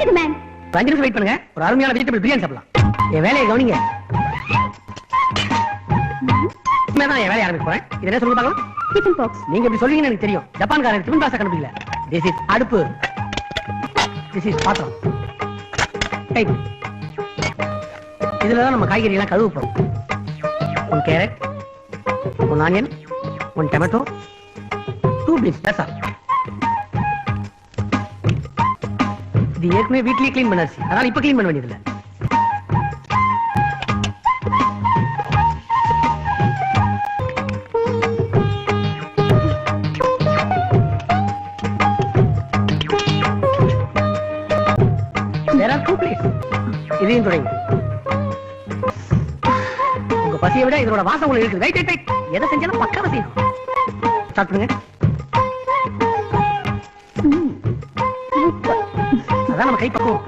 பசிக்குது மேம். 5 நிமிஷம் வெயிட் பண்ணுங்க. ஒரு அருமையான வெஜிடபிள் பிரியாணி சாப்பிடலாம். என் வேலையை கவனிங்க. நான் என் வேலையை ஆரம்பிக்க போறேன். இது என்ன சொல்லுங்க பாக்கலாம்? Tiffin box. நீங்க இப்படி சொல்றீங்கன்னு எனக்கு தெரியும். ஜப்பான்காரர் டிஃபன் பாக்ஸ் கண்டுபிடிக்கல. திஸ் இஸ் அடுப்பு. திஸ் இஸ் பாத்திரம். ரைட். இதுல தான் நம்ம காய்கறி எல்லாம் கழுவ போறோம். 1 carrot, 1 onion, 1 tomato, 2 beans. That's all. இது ஏற்கனவே வீட்லயே க்ளீன் பண்ணாச்சு. அதனால இப்ப க்ளீன் பண்ண வேண்டியதில்லை. இதையும் தொடங்க. உங்க பசியை விட இதோட வாசம் உங்களுக்கு இருக்குது. Right right right. எதை செஞ்சாலும் பக்காவா செய்யணும். ஸ்டார்ட் பண்ணுங்க. அதான் நம்ம கை பக்குவம்.